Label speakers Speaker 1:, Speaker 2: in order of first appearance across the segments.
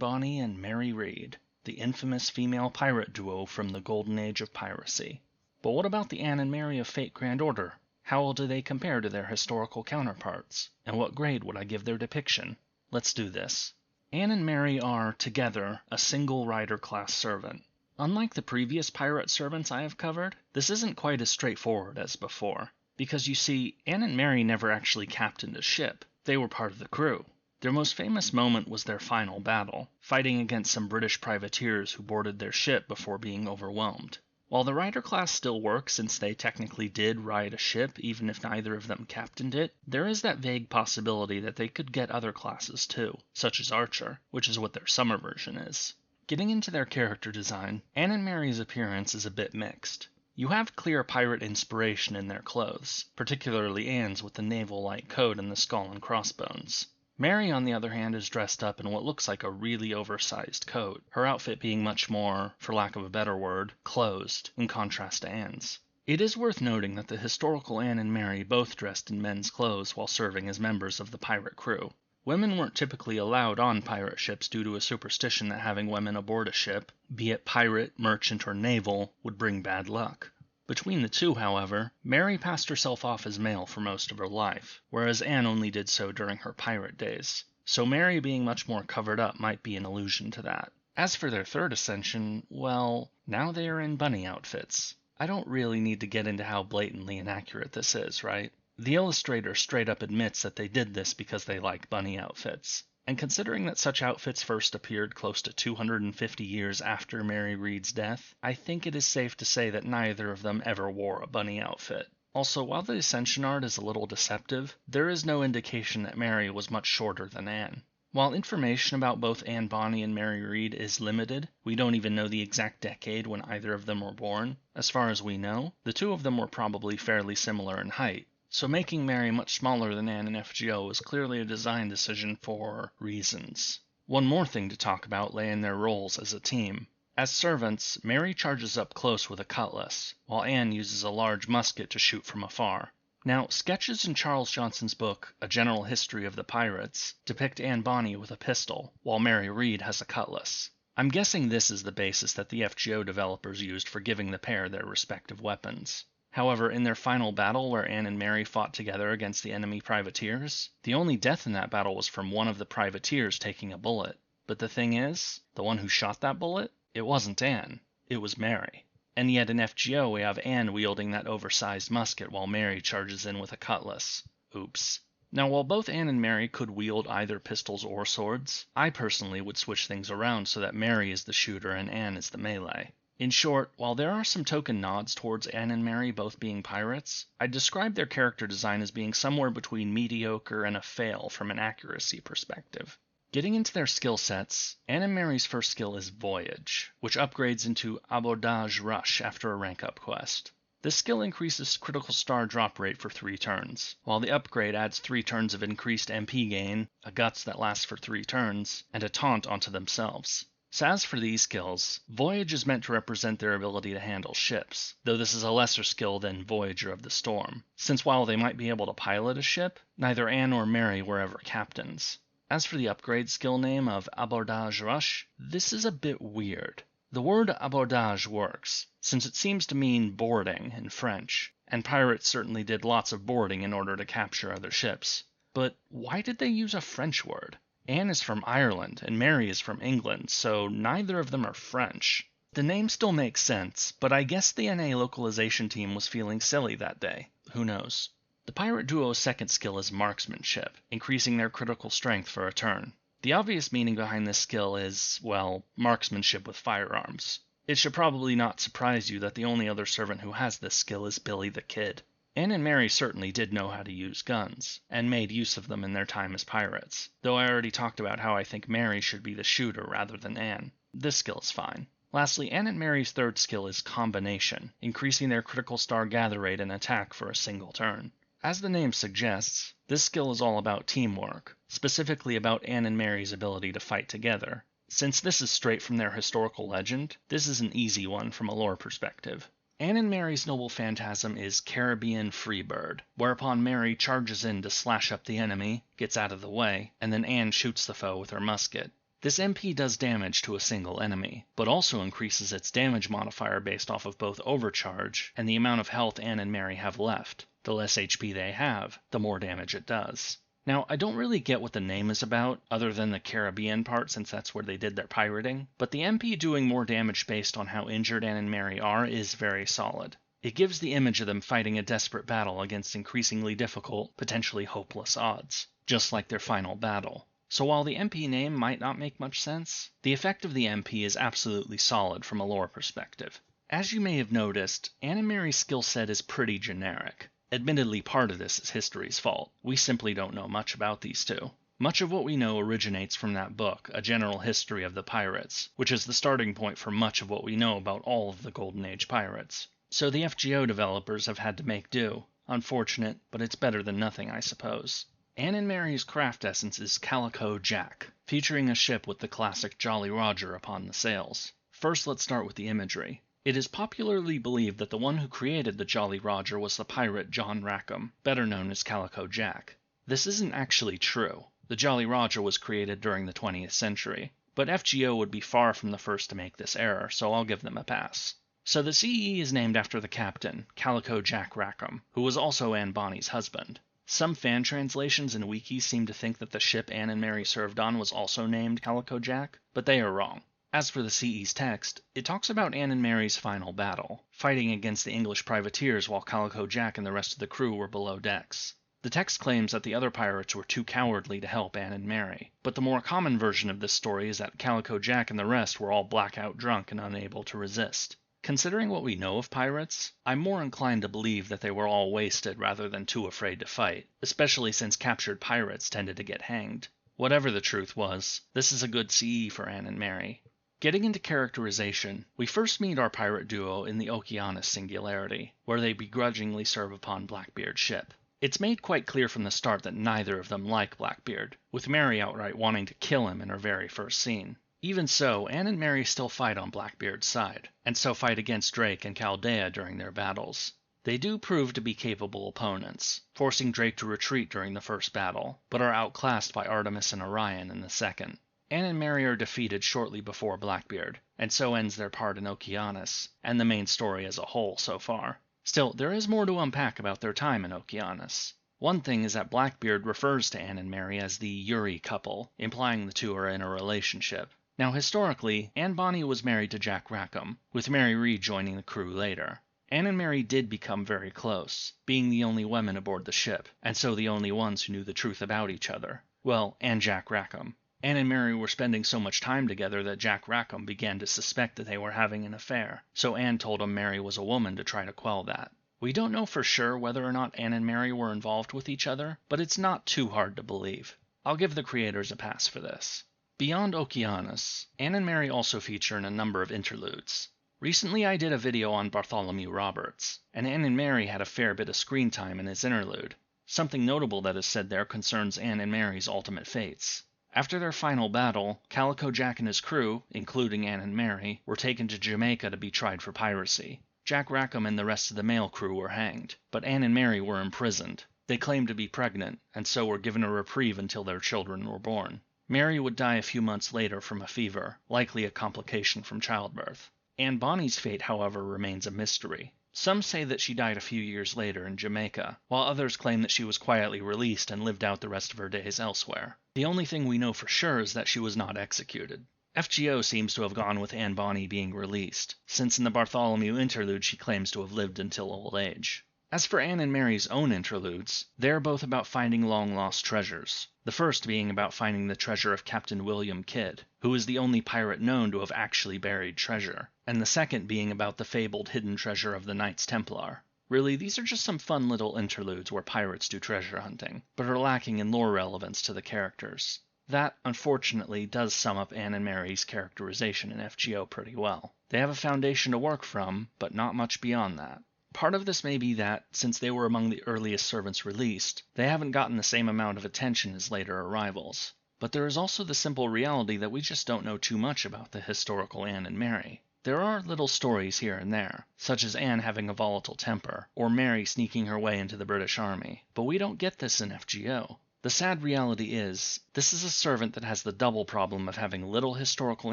Speaker 1: Bonny and Mary Read, the infamous female pirate duo from the Golden Age of Piracy. But what about the Anne and Mary of Fate Grand Order? How well do they compare to their historical counterparts? And what grade would I give their depiction? Let's do this. Anne and Mary are, together, a single rider class servant. Unlike the previous pirate servants I have covered, this isn't quite as straightforward as before. Because you see, Anne and Mary never actually captained a ship. They were part of the crew. Their most famous moment was their final battle, fighting against some British privateers who boarded their ship before being overwhelmed. While the rider class still works since they technically did ride a ship even if neither of them captained it, there is that vague possibility that they could get other classes too, such as Archer, which is what their summer version is. Getting into their character design, Anne and Mary's appearance is a bit mixed. You have clear pirate inspiration in their clothes, particularly Anne's with the naval-like coat and the skull and crossbones. Mary, on the other hand, is dressed up in what looks like a really oversized coat, her outfit being much more, for lack of a better word, closed, in contrast to Anne's. It is worth noting that the historical Anne and Mary both dressed in men's clothes while serving as members of the pirate crew. Women weren't typically allowed on pirate ships due to a superstition that having women aboard a ship, be it pirate, merchant, or naval, would bring bad luck. Between the two, however, Mary passed herself off as male for most of her life, whereas Anne only did so during her pirate days. So Mary being much more covered up might be an allusion to that. As for their third ascension, well, now they are in bunny outfits. I don't really need to get into how blatantly inaccurate this is, right? The illustrator straight up admits that they did this because they like bunny outfits. And considering that such outfits first appeared close to 250 years after Mary Read's death, I think it is safe to say that neither of them ever wore a bunny outfit. Also, while the Ascension art is a little deceptive, there is no indication that Mary was much shorter than Anne. While information about both Anne Bonny and Mary Read is limited, we don't even know the exact decade when either of them were born. As far as we know, the two of them were probably fairly similar in height. So making Mary much smaller than Anne in FGO is clearly a design decision for reasons. One more thing to talk about lay in their roles as a team. As servants, Mary charges up close with a cutlass, while Anne uses a large musket to shoot from afar. Now, sketches in Charles Johnson's book, A General History of the Pirates, depict Anne Bonny with a pistol, while Mary Read has a cutlass. I'm guessing this is the basis that the FGO developers used for giving the pair their respective weapons. However, in their final battle where Anne and Mary fought together against the enemy privateers, the only death in that battle was from one of the privateers taking a bullet. But the thing is, the one who shot that bullet? It wasn't Anne. It was Mary. And yet in FGO we have Anne wielding that oversized musket while Mary charges in with a cutlass. Oops. Now while both Anne and Mary could wield either pistols or swords, I personally would switch things around so that Mary is the shooter and Anne is the melee. In short, while there are some token nods towards Anne and Mary both being pirates, I'd describe their character design as being somewhere between mediocre and a fail from an accuracy perspective. Getting into their skill sets, Anne and Mary's first skill is Voyage, which upgrades into Abordage Rush after a rank up quest. This skill increases critical star drop rate for 3 turns, while the upgrade adds 3 turns of increased MP gain, a Guts that lasts for 3 turns, and a Taunt onto themselves. So as for these skills, Voyage is meant to represent their ability to handle ships, though this is a lesser skill than Voyager of the Storm, since while they might be able to pilot a ship, neither Anne nor Mary were ever captains. As for the upgrade skill name of Abordage Rush, this is a bit weird. The word abordage works, since it seems to mean boarding in French, and pirates certainly did lots of boarding in order to capture other ships. But why did they use a French word? Anne is from Ireland, and Mary is from England, so neither of them are French. The name still makes sense, but I guess the NA localization team was feeling silly that day. Who knows? The pirate duo's second skill is Marksmanship, increasing their critical strength for a turn. The obvious meaning behind this skill is, well, marksmanship with firearms. It should probably not surprise you that the only other servant who has this skill is Billy the Kid. Anne and Mary certainly did know how to use guns, and made use of them in their time as pirates, though I already talked about how I think Mary should be the shooter rather than Anne. This skill is fine. Lastly, Anne and Mary's third skill is Combination, increasing their critical star gather rate and attack for a single turn. As the name suggests, this skill is all about teamwork, specifically about Anne and Mary's ability to fight together. Since this is straight from their historical legend, this is an easy one from a lore perspective. Anne and Mary's noble phantasm is Caribbean Freebird, whereupon Mary charges in to slash up the enemy, gets out of the way, and then Anne shoots the foe with her musket. This MP does damage to a single enemy, but also increases its damage modifier based off of both overcharge and the amount of health Anne and Mary have left. The less HP they have, the more damage it does. Now, I don't really get what the name is about, other than the Caribbean part since that's where they did their pirating, but the MP doing more damage based on how injured Anne and Mary are is very solid. It gives the image of them fighting a desperate battle against increasingly difficult, potentially hopeless odds, just like their final battle. So while the MP name might not make much sense, the effect of the MP is absolutely solid from a lore perspective. As you may have noticed, Anne and Mary's skill set is pretty generic. Admittedly, part of this is history's fault. We simply don't know much about these two. Much of what we know originates from that book, A General History of the Pirates, which is the starting point for much of what we know about all of the Golden Age pirates. So the FGO developers have had to make do. Unfortunate, but it's better than nothing, I suppose. Anne and Mary's craft essence is Calico Jack, featuring a ship with the classic Jolly Roger upon the sails. First, let's start with the imagery. It is popularly believed that the one who created the Jolly Roger was the pirate John Rackham, better known as Calico Jack. This isn't actually true. The Jolly Roger was created during the 20th century, but FGO would be far from the first to make this error, so I'll give them a pass. So the CE is named after the captain, Calico Jack Rackham, who was also Anne Bonny's husband. Some fan translations and wikis seem to think that the ship Anne and Mary served on was also named Calico Jack, but they are wrong. As for the CE's text, it talks about Anne and Mary's final battle, fighting against the English privateers while Calico Jack and the rest of the crew were below decks. The text claims that the other pirates were too cowardly to help Anne and Mary, but the more common version of this story is that Calico Jack and the rest were all blackout drunk and unable to resist. Considering what we know of pirates, I'm more inclined to believe that they were all wasted rather than too afraid to fight, especially since captured pirates tended to get hanged. Whatever the truth was, this is a good CE for Anne and Mary. Getting into characterization, we first meet our pirate duo in the Okeanos Singularity, where they begrudgingly serve upon Blackbeard's ship. It's made quite clear from the start that neither of them like Blackbeard, with Mary outright wanting to kill him in her very first scene. Even so, Anne and Mary still fight on Blackbeard's side, and so fight against Drake and Chaldea during their battles. They do prove to be capable opponents, forcing Drake to retreat during the first battle, but are outclassed by Artemis and Orion in the second. Anne and Mary are defeated shortly before Blackbeard, and so ends their part in Okeanos, and the main story as a whole so far. Still, there is more to unpack about their time in Okeanos. One thing is that Blackbeard refers to Anne and Mary as the Yurie couple, implying the two are in a relationship. Now historically, Anne Bonny was married to Jack Rackham, with Mary Read joining the crew later. Anne and Mary did become very close, being the only women aboard the ship, and so the only ones who knew the truth about each other. Well, and Jack Rackham. Anne and Mary were spending so much time together that Jack Rackham began to suspect that they were having an affair, so Anne told him Mary was a woman to try to quell that. We don't know for sure whether or not Anne and Mary were involved with each other, but it's not too hard to believe. I'll give the creators a pass for this. Beyond Okeanos, Anne and Mary also feature in a number of interludes. Recently I did a video on Bartholomew Roberts, and Anne and Mary had a fair bit of screen time in his interlude. Something notable that is said there concerns Anne and Mary's ultimate fates. After their final battle, Calico Jack and his crew, including Anne and Mary, were taken to Jamaica to be tried for piracy. Jack Rackham and the rest of the male crew were hanged, but Anne and Mary were imprisoned. They claimed to be pregnant, and so were given a reprieve until their children were born. Mary would die a few months later from a fever, likely a complication from childbirth. Anne Bonny's fate, however, remains a mystery. Some say that she died a few years later in Jamaica, while others claim that she was quietly released and lived out the rest of her days elsewhere. The only thing we know for sure is that she was not executed. FGO seems to have gone with Anne Bonny being released, since in the Bartholomew interlude she claims to have lived until old age. As for Anne and Mary's own interludes, they are both about finding long-lost treasures. The first being about finding the treasure of Captain William Kidd, who is the only pirate known to have actually buried treasure, and the second being about the fabled hidden treasure of the Knights Templar. Really, these are just some fun little interludes where pirates do treasure hunting, but are lacking in lore relevance to the characters. That, unfortunately, does sum up Anne and Mary's characterization in FGO pretty well. They have a foundation to work from, but not much beyond that. Part of this may be that, since they were among the earliest servants released, they haven't gotten the same amount of attention as later arrivals. But there is also the simple reality that we just don't know too much about the historical Anne and Mary. There are little stories here and there, such as Anne having a volatile temper, or Mary sneaking her way into the British Army, but we don't get this in FGO. The sad reality is, this is a servant that has the double problem of having little historical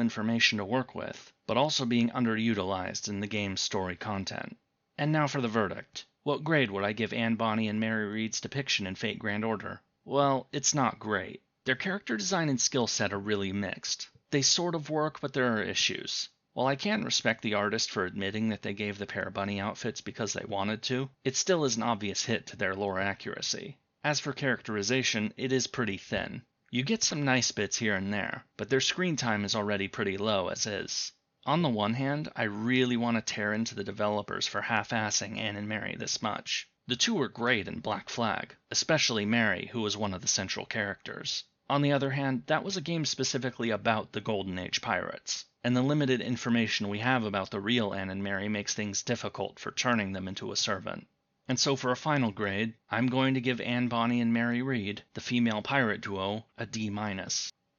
Speaker 1: information to work with, but also being underutilized in the game's story content. And now for the verdict. What grade would I give Anne Bonny and Mary Reed's depiction in Fate Grand Order? Well, it's not great. Their character design and skill set are really mixed. They sort of work, but there are issues. While I can respect the artist for admitting that they gave the pair bunny outfits because they wanted to, it still is an obvious hit to their lore accuracy. As for characterization, it is pretty thin. You get some nice bits here and there, but their screen time is already pretty low as is. On the one hand, I really want to tear into the developers for half-assing Anne and Mary this much. The two were great in Black Flag, especially Mary, who was one of the central characters. On the other hand, that was a game specifically about the Golden Age pirates, and the limited information we have about the real Anne and Mary makes things difficult for turning them into a servant. And so for a final grade, I'm going to give Anne Bonny and Mary Reed, the female pirate duo, a D-.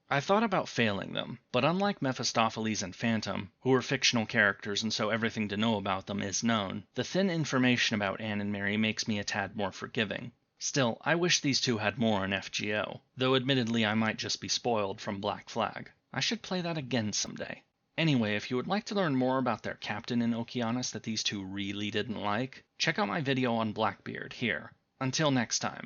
Speaker 1: I thought about failing them, but unlike Mephistopheles and Phantom, who are fictional characters and so everything to know about them is known, the thin information about Anne and Mary makes me a tad more forgiving. Still, I wish these two had more in FGO, though admittedly I might just be spoiled from Black Flag. I should play that again someday. Anyway, if you would like to learn more about their captain in Okeanos that these two really didn't like, check out my video on Blackbeard here. Until next time.